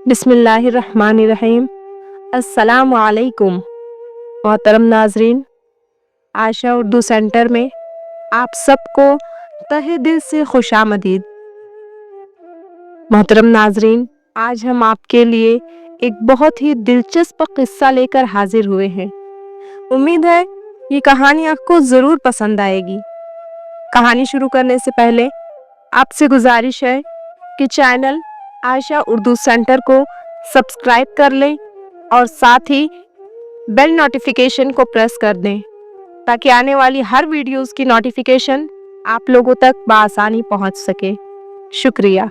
बिस्मिल्लाहिर्रहमानिर्रहीम। अस्सलामु अलैकुम मोहतरम नाजरीन, आयशा उर्दू सेंटर में आप सबको तहे दिल से खुशामदीद। मोहतरम नाजरीन, आज हम आपके लिए एक बहुत ही दिलचस्प किस्सा लेकर हाजिर हुए हैं। उम्मीद है ये कहानी आपको ज़रूर पसंद आएगी। कहानी शुरू करने से पहले आपसे गुजारिश है कि चैनल आयशा उर्दू सेंटर को सब्सक्राइब कर लें और साथ ही बेल नोटिफिकेशन को प्रेस कर दें ताकि आने वाली हर वीडियोस की नोटिफिकेशन आप लोगों तक बआसानी पहुंच सके। शुक्रिया।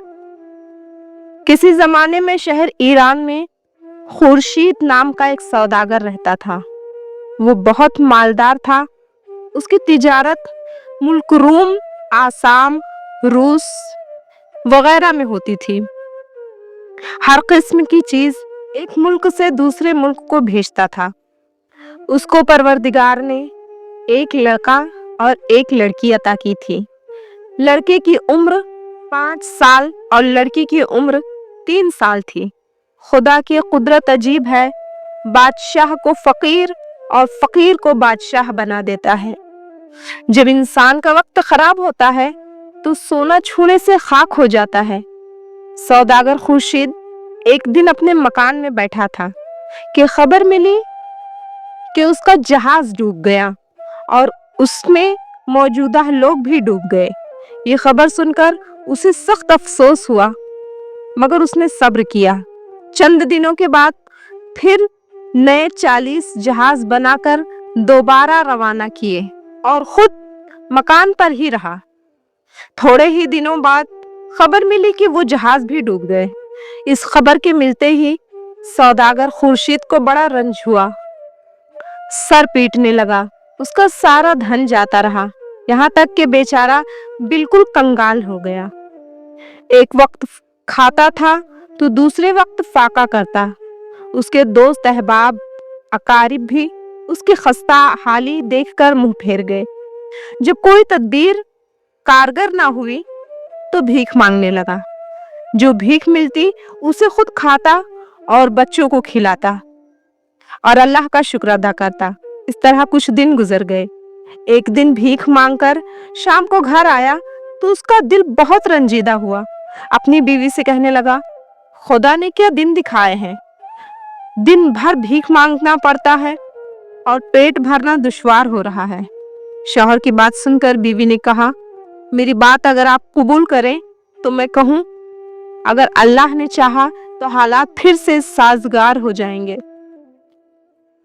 किसी ज़माने में शहर ईरान में खुर्शीद नाम का एक सौदागर रहता था। वो बहुत मालदार था। उसकी तिजारत मुल्क रूम, आसाम, रूस वगैरह में होती थी। हर किस्म की चीज एक मुल्क से दूसरे मुल्क को भेजता था। उसको परवरदिगार ने एक लड़का और एक लड़की अता की थी। लड़के की उम्र 5 साल और लड़की की उम्र 3 साल थी। खुदा की कुदरत अजीब है, बादशाह को फकीर और फकीर को बादशाह बना देता है। जब इंसान का वक्त खराब होता है तो सोना छूने से खाक हो जाता है। सौदागर खुर्शीद एक दिन अपने मकान में बैठा था कि खबर मिली कि उसका जहाज डूब गया और उसमें मौजूदा लोग भी डूब गए। ये खबर सुनकर उसे सख्त अफसोस हुआ, मगर उसने सब्र किया। चंद दिनों के बाद फिर नए 40 जहाज बनाकर दोबारा रवाना किए और खुद मकान पर ही रहा। थोड़े ही दिनों बाद खबर मिली कि वो जहाज भी डूब गए। इस खबर के मिलते ही सौदागर खुर्शीद को बड़ा रंज हुआ, सर पीटने लगा। उसका सारा धन जाता रहा, यहाँ तक कि बेचारा बिल्कुल कंगाल हो गया। एक वक्त खाता था तो दूसरे वक्त फाका करता। उसके दोस्त अहबाब अकारिब भी उसकी खस्ता हाली देखकर मुंह फेर गए। जब कोई तदबीर कारगर ना हुई तो भीख मांगने लगा। जो भीख मिलती उसे खुद खाता और बच्चों को खिलाता और अल्लाह का शुक्र अदा करता। इस तरह कुछ दिन गुजर गए। एक दिन भीख मांगकर शाम को घर आया तो उसका दिल बहुत रंजीदा हुआ। अपनी बीवी से कहने लगा, खुदा ने क्या दिन दिखाए हैं, दिन भर भीख मांगना पड़ता है और पेट भरना दुश्वार हो रहा है। शौहर की बात सुनकर बीवी ने कहा, मेरी बात अगर आप कबूल करें तो मैं कहूँ, अगर अल्लाह ने चाहा तो हालात फिर से साजगार हो जाएंगे।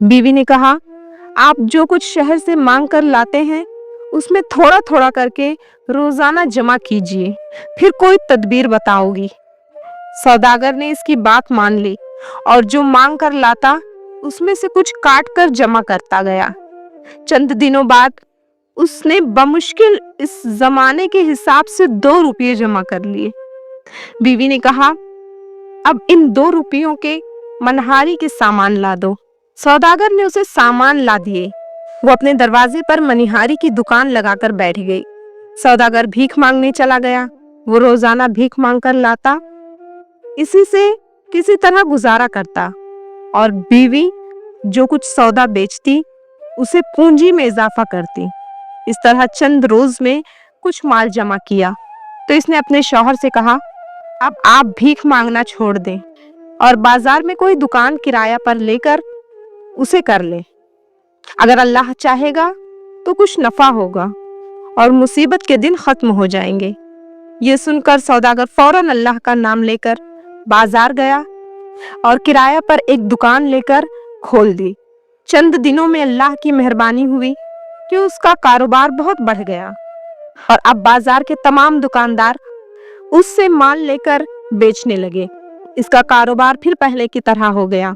बीवी ने कहा, आप जो कुछ शहर से मांग कर लाते हैं उसमें थोड़ा थोड़ा करके रोजाना जमा कीजिए, फिर कोई तदबीर बताओगी। सौदागर ने इसकी बात मान ली और जो मांग कर लाता उसमें से कुछ काट कर जमा करता गया। चंद दिनों बाद उसने बमुश्किल इस जमाने के हिसाब से 2 रुपये जमा कर लिए। बीवी ने कहा, अब इन 2 रुपयों के मनहारी के सामान ला दो। सौदागर ने उसे सामान ला दिए। वो अपने दरवाजे पर मनिहारी की दुकान लगाकर बैठ गई। सौदागर भीख मांगने चला गया। वो रोजाना भीख मांग कर लाता, इसी से किसी तरह गुजारा करता और बीवी जो कुछ सौदा बेचती उसे पूंजी में इजाफा करती। इस तरह चंद रोज में कुछ माल जमा किया तो इसने अपने शौहर से कहा, अब आप भीख मांगना छोड़ दें और बाजार में कोई दुकान किराया पर लेकर उसे कर ले। अगर अल्लाह चाहेगा तो कुछ नफा होगा और मुसीबत के दिन खत्म हो जाएंगे। ये सुनकर सौदागर फौरन अल्लाह का नाम लेकर बाजार गया और किराया पर एक दुकान लेकर खोल दी। चंद दिनों में अल्लाह की मेहरबानी हुई कि उसका कारोबार बहुत बढ़ गया और अब बाजार के तमाम दुकानदार उससे माल लेकर बेचने लगे। इसका कारोबार फिर पहले की तरह हो गया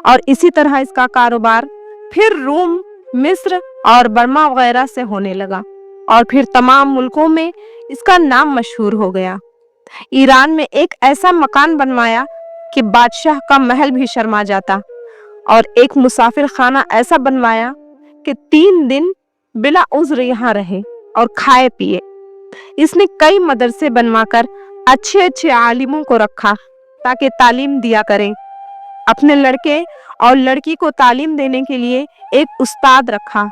और इसी तरह इसका कारोबार फिर रोम, मिस्र और बर्मा वगैरह से होने लगा और फिर तमाम मुल्कों में इसका नाम मशहूर हो गया। ईरान में एक ऐसा मकान बनवाया कि बादशाह का महल भी शर्मा जाता और एक मुसाफिर खाना ऐसा बनवाया कि 3 दिन बिला उज़्र यहाँ रहे और खाए पिए। इसने कई मदरसे बनवाकर अच्छे अच्छे आलिमों को रखा ताकि तालीम दिया करें। अपने लड़के और लड़की को तालीम देने के लिए एक उस्ताद रखा।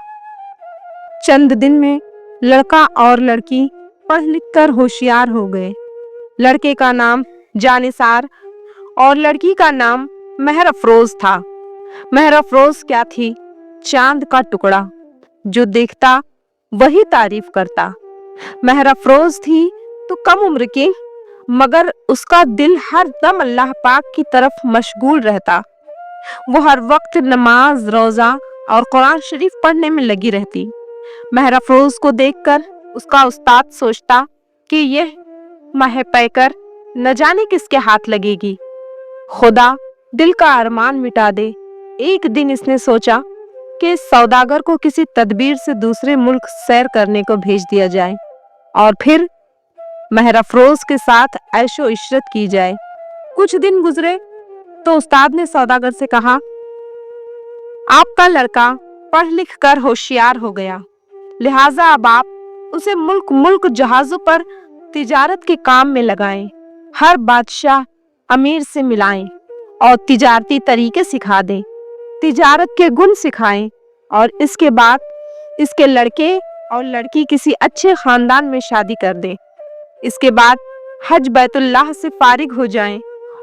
चंद दिन में लड़का और लड़की पढ़ लिख कर होशियार हो गए। लड़के का नाम जानिसार और लड़की का नाम महर अफरोज था। महर अफरोज क्या थी? चांद का टुकड़ा, जो देखता वही तारीफ करता। महर अफरोज थी तो कम उम्र की, मगर उसका दिल हर दम अल्लाह पाक की तरफ मशगूल रहता। वो हर वक्त नमाज, रोजा और कुरान शरीफ पढ़ने में लगी रहती। महर अफरोज को देखकर उसका उस्ताद सोचता कि यह मह पैकर न जाने किसके हाथ लगेगी। खुदा दिल का अरमान मिटा दे। एक दिन इसने सोचा कि इस सौदागर को किसी तदबीर से दूसरे मुल्क सैर करने को भेज दिया जाए और फिर महर अफरोज के साथ ऐशो इशरत की जाए। कुछ दिन गुजरे तो उस्ताद ने सौदागर से कहा, आपका लड़का पढ़ लिख कर होशियार हो गया, लिहाजा अब आप उसे मुल्क मुल्क जहाजों पर तिजारत के काम में लगाएं। हर बादशाह अमीर से मिलाएं और तिजारती तरीके सिखा दें, तिजारत के गुण सिखाएं और इसके बाद इसके लड़के और लड़की किसी अच्छे खानदान में शादी कर दें। इसके बाद हज बैतुल्लाह से फारिग हो जाएं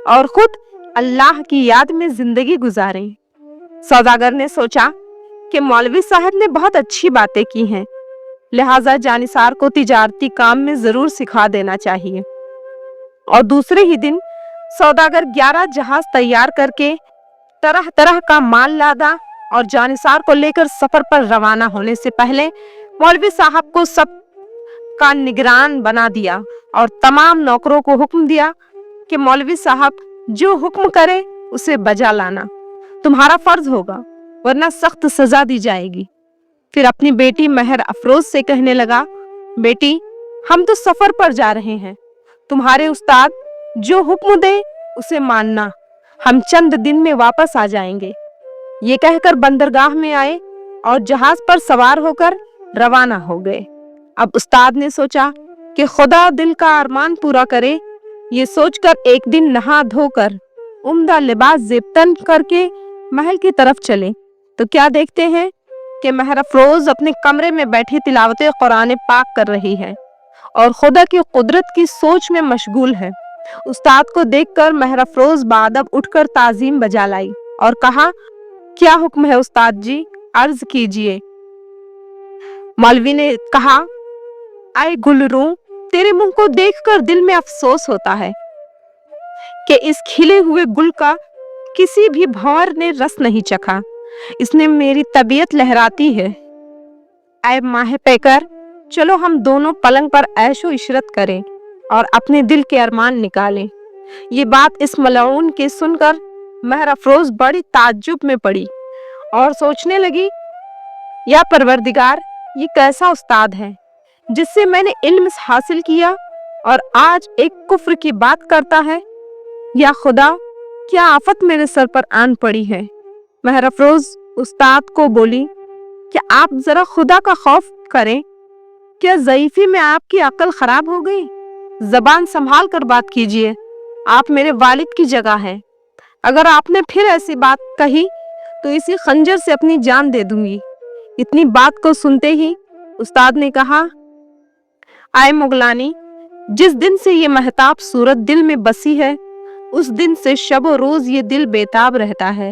और खुद अल्लाह की याद में जिंदगी गुजारें। सौदागर ने सोचा कि मौलवी साहब ने बहुत अच्छी बातें की हैं, लिहाजा जानिसार को तिजारती काम में जरूर सिखा देना चाहिए। और दूसरे ही दिन सौदागर 11 जहाज तैयार करके तरह तरह का माल लादा और जानिसार को लेकर सफर पर रवाना होने से पहले मौलवी साहब को सब का निगरान बना दिया और तमाम नौकरों को हुक्म दिया कि मौलवी साहब जो हुक्म करे उसे बजा लाना, तुम्हारा फर्ज होगा, वरना सख्त सजा दी जाएगी। फिर अपनी बेटी महर अफरोज से कहने लगा, बेटी हम तो सफर पर जा रहे हैं, तुम्हारे उस्ताद जो हुक्म दे उसे मानना, हम चंद दिन में वापस आ जाएंगे। ये कहकर बंदरगाह में आए और जहाज पर सवार होकर रवाना हो गए। अब उस्ताद ने सोचा कि खुदा दिल का अरमान पूरा करे। ये सोचकर एक दिन नहा धोकर उम्दा लिबास जेबतन करके महल की तरफ चले तो क्या देखते हैं कि महर अफरोज अपने कमरे में बैठी तिलावत कुरान पाक कर रही है और खुदा की कुदरत की सोच में मशगूल है। उस्ताद को देखकर महर अफरोज बादब उठकर ताजीम बजा लाई और कहा, क्या हुक्म है उस्ताद जी, अर्ज कीजिए। मौलवी ने कहा, आए गुलरू, तेरे मुंह को देखकर दिल में अफसोस होता है कि इस खिले हुए गुल का किसी भी भंवर ने रस नहीं चखा, इसने मेरी तबीयत लहराती है। ऐ माह पैकर, चलो हम दोनों पलंग पर ऐशो इशरत करें और अपने दिल के अरमान निकालें। ये बात इस मलऊन के सुनकर महर अफरोज बड़ी ताज्जुब में पड़ी और सोचने लगी, या परवरदिगार, ये कैसा उस्ताद है जिससे मैंने इल्म हासिल किया और आज एक कुफ्र की बात करता है। या खुदा, क्या आफत मेरे सर पर आन पड़ी है। महर अफरोज उस्ताद को बोली, क्या आप जरा खुदा का खौफ करें, क्या ज़ईफी में आपकी अक्ल खराब हो गई? जबान संभाल कर बात कीजिए, आप मेरे वालिद की जगह हैं। अगर आपने फिर ऐसी बात कही तो इसी खंजर से अपनी जान दे दूंगी। इतनी बात को सुनते ही उस्ताद ने कहा, आए मुगलानी, जिस दिन से ये महताब सूरत दिल में बसी है उस दिन से शब रोज ये दिल बेताब रहता है।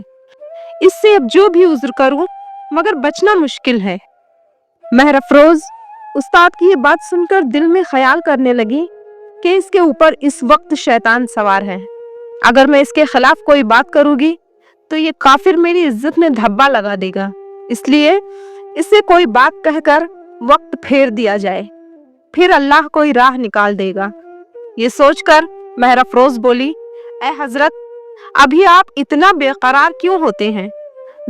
इससे अब जो भी उज्र करूं मगर बचना मुश्किल है। महर अफरोज उस्ताद की ये बात सुनकर दिल में ख्याल करने लगी कि इसके ऊपर इस वक्त शैतान सवार है। अगर मैं इसके खिलाफ कोई बात करूंगी तो ये काफिर मेरी इज्जत में धब्बा लगा देगा, इसलिए इससे कोई बात कहकर वक्त फेर दिया जाए, फिर अल्लाह कोई राह निकाल देगा। ये सोचकर महर अफरोज बोली, ऐ हजरत, अभी आप इतना बेकरार क्यों होते हैं?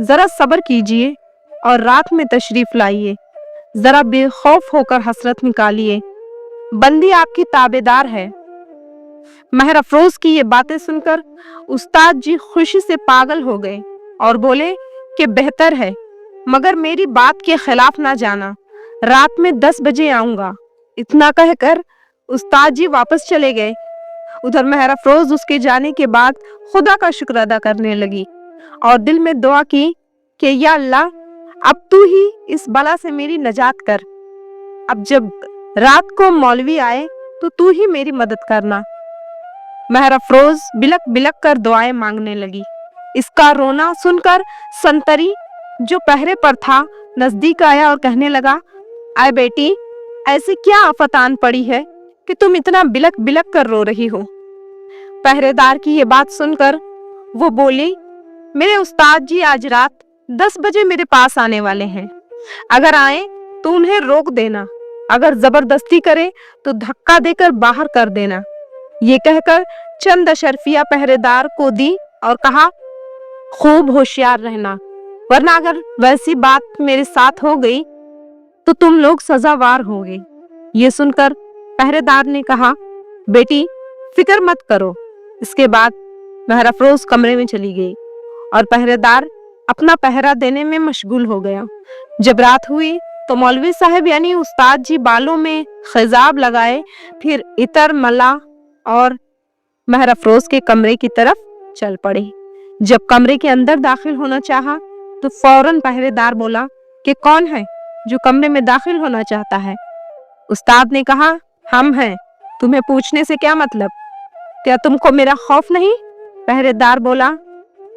जरा सब्र कीजिए और रात में तशरीफ लाइए, जरा बेखौफ होकर हसरत निकालिए, बंदी आपकी ताबेदार है। महर अफरोज की ये बातें सुनकर उस्ताद जी खुशी से पागल हो गए और बोले कि बेहतर है, मगर मेरी बात के खिलाफ ना जाना, रात में 10 बजे आऊंगा। इतना कहकर उस्ताद जी वापस चले गए उधर महर अफरोज उसके जाने के बाद खुदा का शुक्र अदा करने लगी और दिल में दुआ की कि या अल्लाह, अब तू ही इस बला से मेरी नजात कर। अब जब रात को मौलवी आए तो तू ही मेरी मदद करना। महर अफरोज बिलक बिलक कर दुआएं मांगने लगी। इसका रोना सुनकर संतरी जो पहरे पर था नजदीक आया और कहने लगा, आए बेटी, ऐसी क्या आफत आन पड़ी है कि तुम इतना बिलक बिलक कर रो रही हो। पहरेदार की ये बात सुनकर वो बोली, मेरे उस्ताद जी आज रात 10 बजे मेरे पास आने वाले हैं। अगर आए तो उन्हें रोक देना, अगर जबरदस्ती करे तो धक्का देकर बाहर कर देना। ये कहकर चंद अशरफिया पहरेदार को दी और कहा, खूब होशियार रहना, वरना अगर वैसी बात मेरे साथ हो गई तो तुम लोग सजावार होगे। ये सुनकर पहरेदार ने कहा, बेटी फिक्र मत करो। इसके बाद महर अफरोज कमरे में चली गई और पहरेदार अपना पहरा देने में मशगूल हो गया। जब रात हुई तो मौलवी साहब यानी उस्ताद जी बालों में खिजाब लगाए फिर इतर मला और महर अफरोज के कमरे की तरफ चल पड़े। जब कमरे के अंदर दाखिल होना चाहा तो फौरन पहरेदार बोला कि कौन है जो कमरे में दाखिल होना चाहता है। उस्ताद ने कहा, हम हैं, तुम्हें पूछने से क्या मतलब, क्या तुमको मेरा खौफ नहीं। पहरेदार बोला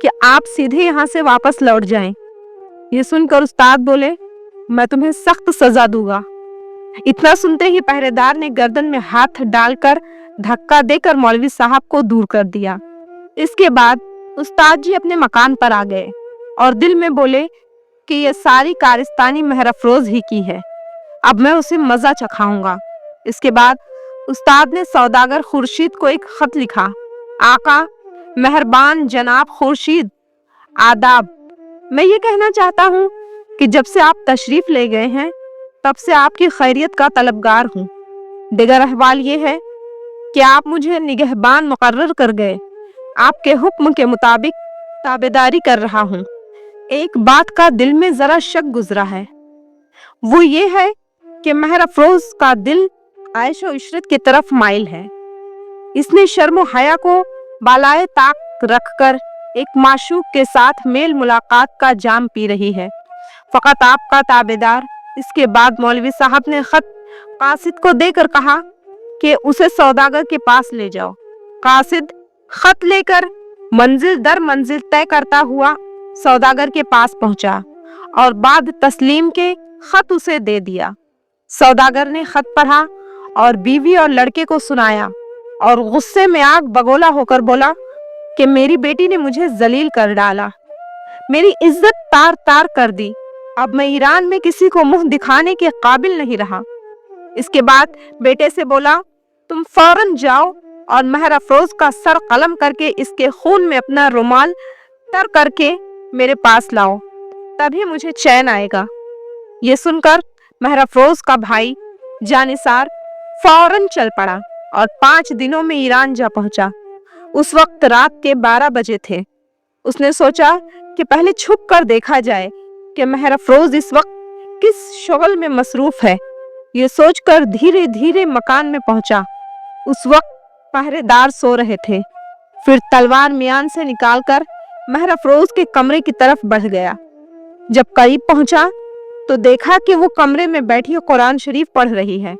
कि आप सीधे यहाँ से वापस लौट जाएं। ये सुनकर उस्ताद बोले, मैं तुम्हें सख्त सजा दूंगा। इतना सुनते ही पहरेदार ने गर्दन में हाथ डालकर धक्का देकर मौलवी साहब को दूर कर दिया। इसके बाद उस्ताद जी अपने मकान पर आ गए और दिल में बोले कि ये सारी कारस्तानी महर अफरोज ही की है, अब मैं उसे मजा चखाऊंगा। इसके बाद उस्ताद ने सौदागर खुर्शीद को एक खत लिखा, आका मेहरबान जनाब खुर्शीद, आदाब। मैं ये कहना चाहता हूँ कि जब से आप तशरीफ ले गए हैं तब से आपकी खैरियत का तलबगार हूँ। दिगर अहवाल ये है कि आप मुझे निगहबान मुकर्रर कर गए, आपके हुक्म के मुताबिक ताबेदारी कर रहा हूँ। एक बात का दिल में जरा शक गुजरा है, वो ये है कि महर अफरोज का दिल आयशो इशरत की तरफ माइल है। इसने शर्म हया को बालाए ताक रखकर एक माशूक के साथ मेल मुलाकात का जाम पी रही है। फकत आपका ताबेदार। इसके बाद मौलवी साहब ने खत कासिद को देकर कहा कि उसे सौदागर के पास ले जाओ। कासिद खत लेकर मंजिल दर मंजिल तय करता हुआ सौदागर के पास पहुंचा और बाद तस्लीम के खत उसे दे दिया। सौदागर ने खत पढ़ा और बीवी और लड़के को सुनाया और गुस्से में आग बगोला होकर बोला कि मेरी बेटी ने मुझे जलील कर डाला, मेरी इज्जत तार तार कर दी, अब मैं ईरान में किसी को मुंह दिखाने के काबिल नहीं रहा। इसके बाद बेटे से बोला, तुम फौरन जाओ और महर अफरोज का सर कलम करके इसके खून में अपना रुमाल तर करके मेरे पास लाओ, तभी मुझे चैन आएगा। ये सुनकर महर अफरोज का भाई जानिसार फौरन चल पड़ा और 5 दिनों में ईरान जा पहुंचा। उस वक्त रात के 12 बजे थे। उसने सोचा कि पहले छुप कर देखा जाए कि महर अफरोज इस वक्त किस शुगल में मसरूफ है। ये सोचकर धीरे धीरे मकान में पहुंचा। उस वक्त पहरेदार सो रहे थे। फिर तलवार मियान से निकालकर महर अफरोज के कमरे की तरफ बढ़ गया। जब करीब पहुंचा तो देखा कि वो कमरे में बैठी कुरान शरीफ पढ़ रही है।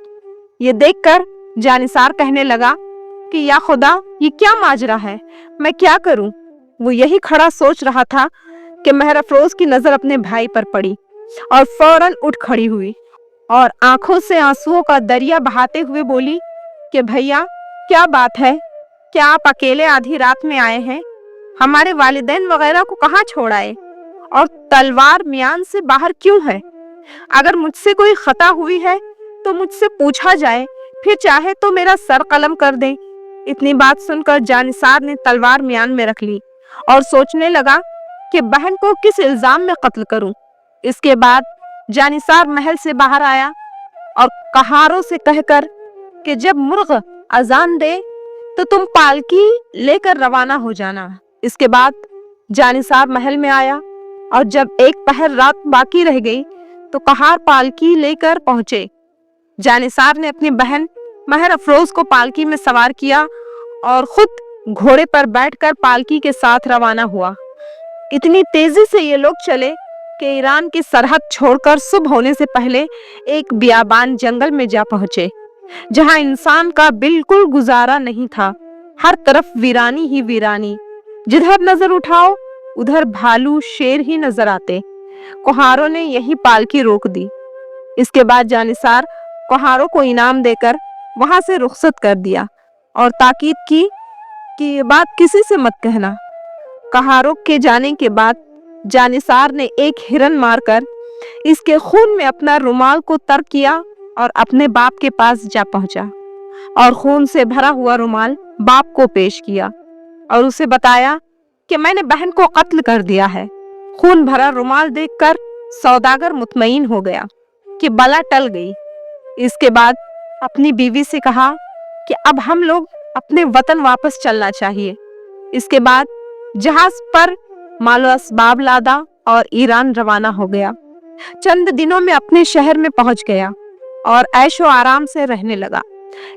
ये देखकर जानिसार कहने लगा कि या खुदा, ये क्या माजरा है, मैं क्या करूं। वो यही खड़ा सोच रहा था कि महर अफरोज की नजर अपने भाई पर पड़ी और फौरन उठ खड़ी हुई और आंखों से आंसुओं का दरिया बहाते हुए बोली कि भैया क्या बात है, क्या आप अकेले आधी रात में आए हैं, हमारे वालिदैन वगैरह को कहाँ छोड़ आए और तलवार मियान से बाहर क्यों है। अगर मुझसे कोई खता हुई है तो मुझसे पूछा जाए, फिर चाहे तो मेरा सर कलम कर दें। इतनी बात सुनकर जानिसार ने तलवार मियान में रख ली और सोचने लगा कि बहन को किस इल्जाम में कत्ल करूं। इसके बाद जानिसार महल से बाहर आया और कहारों से कहकर कि जब मुर्ग अजान दे तो तुम पालकी लेकर रवाना हो जाना। इसके बाद जानिसार महल में आया और जब एक पहर रात बाकी रह गई तो कहार पालकी लेकर पहुंचे। जानिसार ने अपनी बहन महर अफरोज को पालकी में सवार किया और खुद घोड़े पर बैठकर पालकी के साथ रवाना हुआ। इतनी तेजी से ये लोग चले कि ईरान की सरहद छोड़कर सुबह होने से पहले एक बियाबान जंगल में जा पहुंचे, जहां इंसान का बिल्कुल गुजारा नहीं था। हर तरफ वीरानी ही वीरानी, जिधर नजर उठाओ उधर भालू शेर ही नजर आते। कुम्हारों ने यही पालकी रोक दी। इसके बाद जानिसार कुम्हारों को इनाम देकर वहां से रुखसत कर दिया और ताकीद की कि ये बात किसी से मत कहना। कुम्हारों के जाने के बाद जानिसार ने एक हिरन मारकर इसके खून में अपना रुमाल को तर किया और अपने बाप के पास जा पहुंचा और खून से भरा हुआ रुमाल बाप को पेश किया और उसे बताया कि मैंने बहन को कत्ल कर दिया है। खून भरा रुमाल देखकर सौदागर मुतमईन हो गया कि बला टल गई। इसके बाद अपनी बीवी से कहा कि अब हम लोग अपने वतन वापस चलना चाहिए। इसके बाद जहाज पर मालो असबाब लादा और ईरान रवाना हो गया। चंद दिनों में अपने शहर में पहुंच गया और ऐशो आराम से रहने लगा।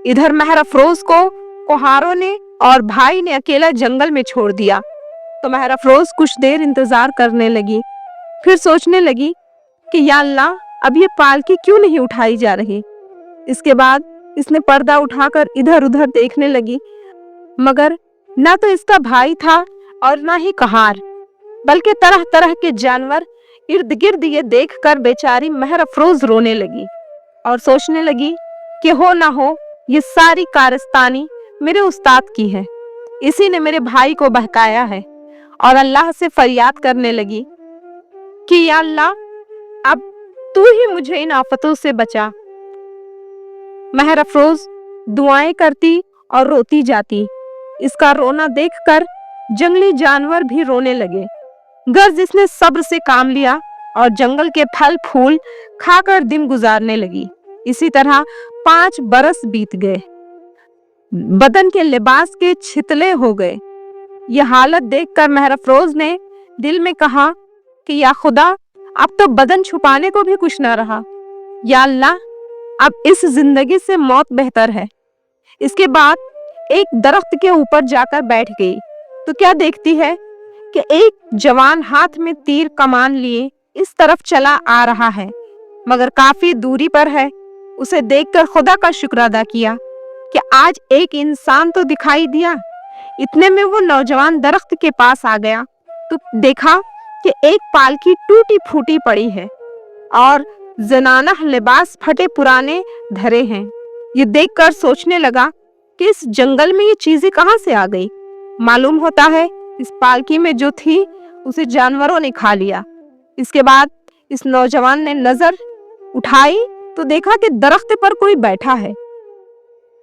इधर महर अफरोज को कुम्हारों ने और भाई ने अकेला जंगल में छोड़ दिया तो महर अफरोज कुछ देर इंतजार करने लगी, फिर सोचने लगी कि या अल्लाह, अब ये पालकी क्यों नहीं उठाई जा रही। इसके बाद इसने पर्दा उठाकर इधर उधर देखने लगी, मगर ना तो इसका भाई था और ना ही कुम्हार, बल्कि तरह तरह के जानवर इर्द गिर्द ये देखकर बेचारी महर अफरोज रोने लगी और सोचने लगी कि हो ना हो ये सारी कारस्तानी मेरे उस्ताद की है, इसी ने मेरे भाई को बहकाया है। और अल्लाह से फरियाद करने लगी कि या अल्लाह, अब तू ही मुझे इन आफतों से बचा। महर अफरोज दुआएं करती और रोती जाती। इसका रोना देखकर जंगली जानवर भी रोने लगे। गर्ज इसने सब्र से काम लिया और जंगल के फल फूल खाकर दिन गुजारने लगी। इसी तरह 5 बरस बीत गए। बदन के लिबास के छितले हो गए। यह हालत देखकर महर अफरोज ने दिल में कहा कि या खुदा, अब तो बदन छुपाने को भी कुछ न रहा। या अल्लाह, अब इस जिंदगी से मौत बेहतर है। इसके बाद एक दरख्त के ऊपर जाकर बैठ गई तो क्या देखती है कि एक जवान हाथ में तीर कमान लिए इस तरफ चला आ रहा है, मगर काफी दूरी पर है। उसे देखकर खुदा का शुक्र अदा किया कि आज एक इंसान तो दिखाई दिया। इतने में वो नौजवान दरख्त के पास आ गया तो देखा कि एक पालकी टूटी फूटी पड़ी है और जनाना लिबास फटे पुराने धरे हैं। ये देखकर सोचने लगा कि इस जंगल में ये चीजें कहाँ से आ गई। मालूम होता है इस पालकी में जो थी उसे जानवरों ने खा लिया। इसके बाद इस नौजवान ने नजर उठाई तो देखा कि दरख्त पर कोई बैठा है,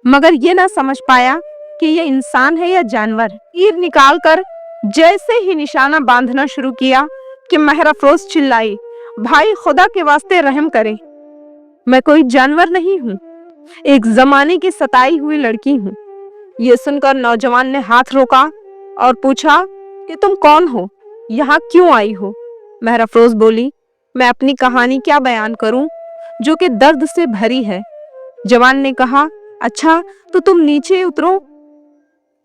मगर ये ना समझ पाया कि ये इंसान है या जानवर। तीर निकालकर जैसे ही निशाना बांधना शुरू किया कि महर अफरोज चिल्लाई, भाई खुदा के वास्ते रहम करें, मैं कोई जानवर नहीं हूँ, एक जमाने की सताई हुई लड़की हूँ। ये सुनकर नौजवान ने हाथ रोका और पूछा कि तुम कौन हो, यहाँ क्यों आई हो। महर अफरोज बोली, मैं अपनी कहानी क्या बयान करूं जो कि दर्द से भरी है। जवान ने कहा, अच्छा तो तुम नीचे उतरो।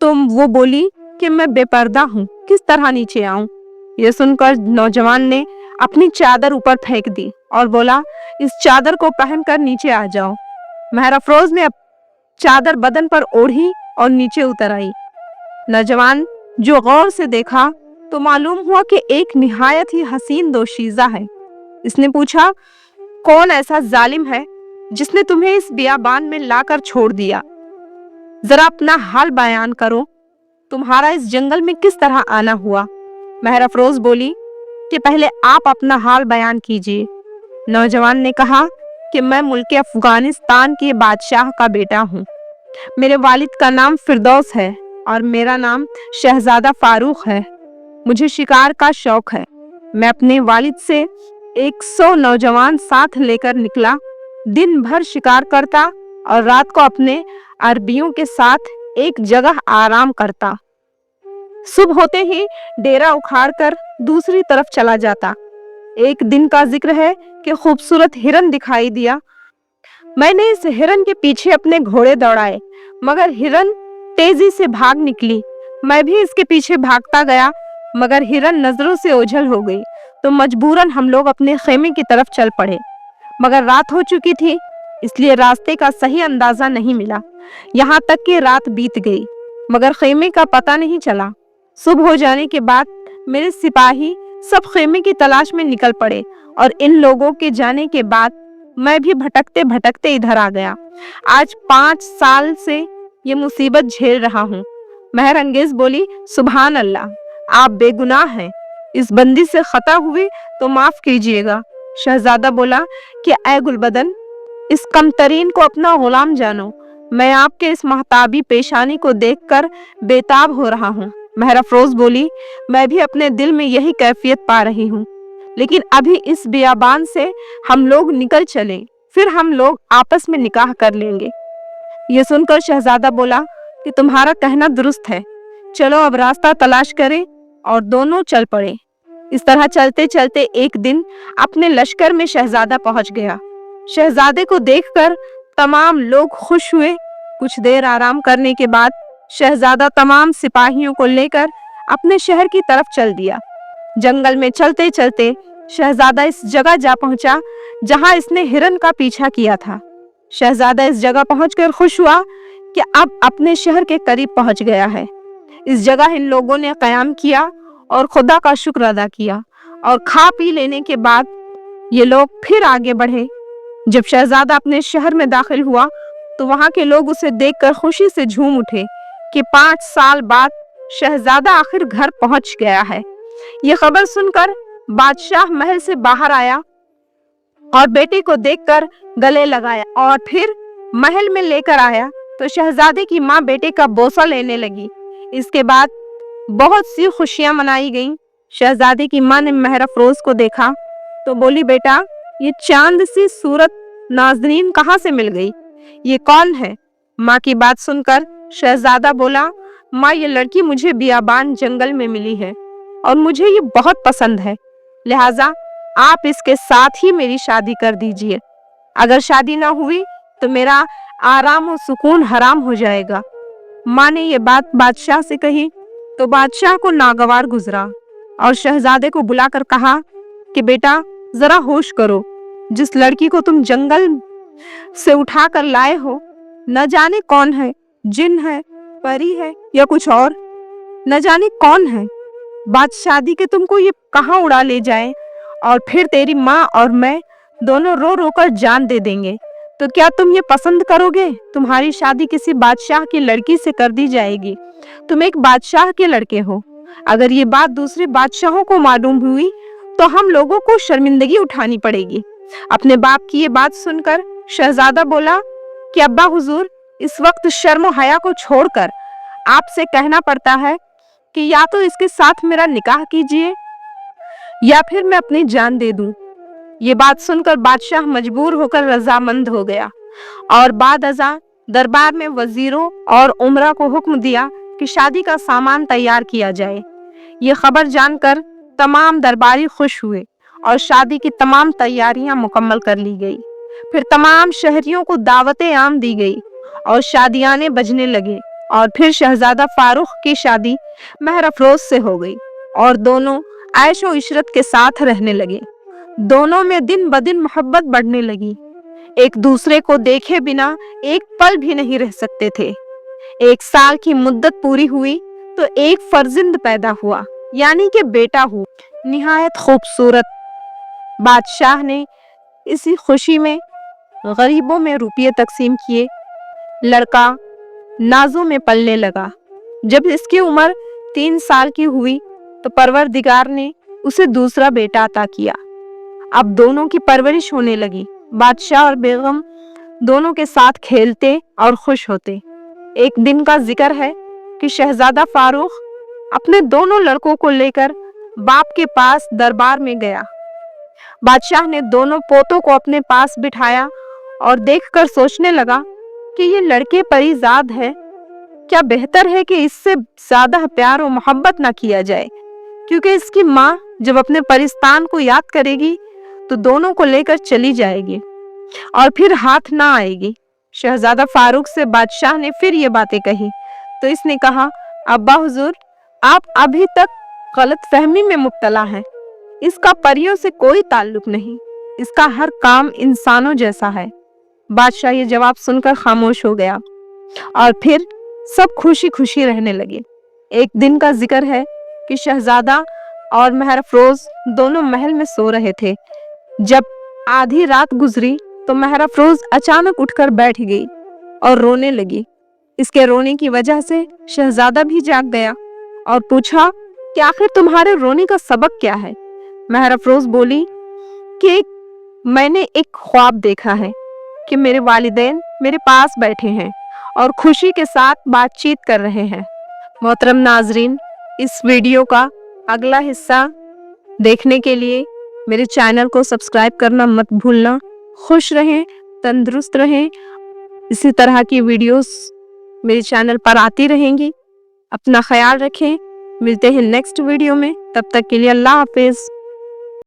वो बोली कि मैं बेपर्दा हूँ, किस तरह नीचे आऊं। यह सुनकर नौजवान ने अपनी चादर ऊपर फेंक दी और बोला, इस चादर को पहनकर नीचे आ जाओ। महर अफरोज ने चादर बदन पर ओढ़ी और नीचे उतर आई। नौजवान जो गौर से देखा तो मालूम हुआ कि एक निहायत ही हसीन दोशीज़ा है। इसने पूछा, कौन ऐसा जालिम है जिसने तुम्हें इस बियाबान में लाकर छोड़ दिया? जरा अपना हाल बयान करो, तुम्हारा इस जंगल में किस तरह आना हुआ। महर अफरोज बोली कि पहले आप अपना हाल बयान कीजिए। नौजवान ने कहा कि मैं मुल्क अफगानिस्तान के बादशाह का बेटा हूँ। मेरे वालिद का नाम फिरदौस है और मेरा नाम शहजादा फारूक है। मुझे शिकार का शौक है। मैं अपने वालिद से 100 नौजवान साथ लेकर निकला। दिन भर शिकार करता और रात को अपने अरबियों के साथ एक जगह आराम करता। सुबह होते ही डेरा उखाड़कर दूसरी तरफ चला जाता। एक दिन का जिक्र है कि खूबसूरत हिरन दिखाई दिया। मैंने इस हिरन के पीछे अपने घोड़े दौड़ाए, मगर हिरन तेजी से भाग निकली। मैं भी इसके पीछे भागता गया, मगर हिरन नजरों से ओझल हो गई तो मजबूरन हम लोग अपने खेमे की तरफ चल पड़े। मगर रात हो चुकी थी, इसलिए रास्ते का सही अंदाजा नहीं मिला। यहाँ तक कि रात बीत गई, मगर खेमे का पता नहीं चला। सुबह हो जाने के बाद मेरे सिपाही सब खेमे की तलाश में निकल पड़े और इन लोगों के जाने के बाद मैं भी भटकते भटकते इधर आ गया। आज 5 साल से ये मुसीबत झेल रहा हूँ। मेहर अंगेज बोली, सुभान अल्लाह, आप बेगुनाह हैं, इस बंदी से खता हुई तो माफ कीजिएगा। शहजादा बोला कि ऐ गुलबदन, इस कमतरीन को अपना गुलाम जानो। मैं आपके इस महताबी पेशानी को देखकर बेताब हो रहा हूँ। मेहर अफरोज बोली, मैं भी अपने दिल में यही कैफियत पा रही हूँ, लेकिन अभी इस बियाबान से हम लोग निकल चलें, फिर हम लोग आपस में निकाह कर लेंगे। ये सुनकर शहजादा बोला कि तुम्हारा कहना दुरुस्त है, चलो अब रास्ता तलाश करें, और दोनों चल पड़े। इस तरह चलते चलते एक दिन अपने लश्कर में शहजादा पहुंच गया। शहजादे को देखकर तमाम लोग खुश हुए। कुछ देर आराम करने के बाद शहजादा तमाम सिपाहियों को लेकर अपने शहर की तरफ चल दिया। जंगल में चलते चलते शहजादा इस जगह जा पहुंचा जहां इसने हिरन का पीछा किया था। शहजादा इस जगह पहुंचकर खुश हुआ कि अब अपने शहर के करीब पहुंच गया है। इस जगह इन लोगों ने क़याम किया और खुदा का शुक्र अदा किया, और खा पी लेने के बाद ये लोग फिर आगे बढ़े। जब शहजादा अपने शहर में दाखिल हुआ तो वहां के लोग उसे देखकर खुशी से झूम उठे कि 5 साल बाद शहजादा आखिर घर पहुंच गया है। ये खबर सुनकर बादशाह महल से बाहर आया और बेटे को देखकर गले लगाया और फिर महल में लेकर आया तो शहजादे की माँ बेटे का बोसा लेने लगी। इसके बाद बहुत सी खुशियां मनाई गईं। शहजादे की माँ ने मेहर अफरोज को देखा तो बोली, बेटा, ये चांद सी सूरत नाज़रीन कहाँ से मिल गई? ये कौन है? माँ की बात सुनकर शहजादा बोला, माँ, ये लड़की मुझे बियाबान जंगल में मिली है और मुझे ये बहुत पसंद है, लिहाजा आप इसके साथ ही मेरी शादी कर दीजिए। अगर शादी ना हुई तो मेरा आराम और सुकून हराम हो जाएगा। माँ ने ये बात बादशाह से कही तो बादशाह को नागवार गुजरा और शहजादे को बुलाकर कहा कि बेटा, जरा होश करो, जिस लड़की को तुम जंगल से उठा कर लाए हो न जाने कौन है, जिन है, परी है या कुछ और, न जाने कौन है। बात शादी के तुमको ये कहाँ उड़ा ले जाए और फिर तेरी माँ और मैं दोनों रो रो कर जान दे देंगे, तो क्या तुम ये पसंद करोगे? तुम्हारी शादी किसी बादशाह की लड़की से कर दी जाएगी। तुम एक बादशाह के लड़के हो। अगर ये बात दूसरे बादशाहों को मालूम हुई तो हम लोगों को शर्मिंदगी उठानी पड़ेगी। अपने बाप की ये बात सुनकर शहजादा बोला कि अब्बा हुजूर, इस वक्त शर्म हया को छोड़कर आपसे कहना पड़ता है कि या तो इसके साथ मेरा निकाह कीजिए या फिर मैं अपनी जान दे दूं। ये बात सुनकर बादशाह मजबूर होकर रजामंद हो गया और बाद अज़ा दरबार में वजीरों और उमरा को हुक्म दिया कि शादी का सामान तैयार किया जाए। ये खबर जानकर तमाम दरबारी खुश हुए और शादी की तमाम तैयारियां मुकम्मल कर ली गई। फिर तमाम शहरियों को दावतें आम दी गई और शादियाने बजने लगे और फिर शहजादा फारूक की शादी मेहर अफरोज से हो गई और दोनों ऐशो इशरत के साथ रहने लगे। दोनों में दिन ब दिन मोहब्बत बढ़ने लगी। एक दूसरे को देखे बिना एक पल भी नहीं रह सकते थे। 1 साल की मुद्दत पूरी हुई तो एक फर्जिंद पैदा हुआ, यानी कि बेटा हुआ, निहायत खूबसूरत। बादशाह ने इसी खुशी में गरीबों में रुपये तकसीम किए। लड़का नाजों में पलने लगा। जब इसकी उम्र 3 साल की हुई तो परवरदिगार ने उसे दूसरा बेटा अता किया। अब दोनों की परवरिश होने लगी। बादशाह और बेगम दोनों के साथ खेलते और खुश होते। एक दिन का जिक्र है कि शहजादा फारूक अपने दोनों लड़कों को लेकर बाप के पास दरबार में गया। बादशाह ने दोनों पोतों को अपने पास बिठाया और देखकर सोचने लगा कि ये लड़के परीजाद है, क्या बेहतर है कि इससे ज्यादा प्यार और मोहब्बत ना किया जाए, क्योंकि इसकी माँ जब अपने परिस्तान को याद करेगी तो दोनों को लेकर चली जाएगी और फिर हाथ ना आएगी। शहजादा फारूक से बादशाह ने फिर ये बातें कही तो इसने कहा, अब्बा हुजूर, आप अभी तक गलत फहमी में मुब्तला हैं। इसका परियों से कोई ताल्लुक नहीं, इसका हर काम इंसानों जैसा है। बादशाह ये जवाब सुनकर खामोश हो गया और फिर सब खुशी खुशी रहने लगे। एक दिन का जिक्र है कि शहजादा और महरफरोज दोनों महल में सो रहे थे। जब आधी रात गुजरी तो महरफरोज अचानक उठकर बैठ गई और रोने लगी। इसके रोने की वजह से शहजादा भी जाग गया और पूछा कि आखिर तुम्हारे रोने का सबक क्या है। महरफरोज बोली कि मैंने एक ख्वाब देखा है कि मेरे वालिदैन मेरे पास बैठे हैं और खुशी के साथ बातचीत कर रहे हैं। मोहतरम नाजरीन, इस वीडियो का अगला हिस्सा देखने के लिए मेरे चैनल को सब्सक्राइब करना मत भूलना। खुश रहें, तंदुरुस्त रहें। इसी तरह की वीडियोस मेरे चैनल पर आती रहेंगी। अपना ख्याल रखें। मिलते हैं नेक्स्ट वीडियो में। तब तक के लिए अल्लाह हाफिज।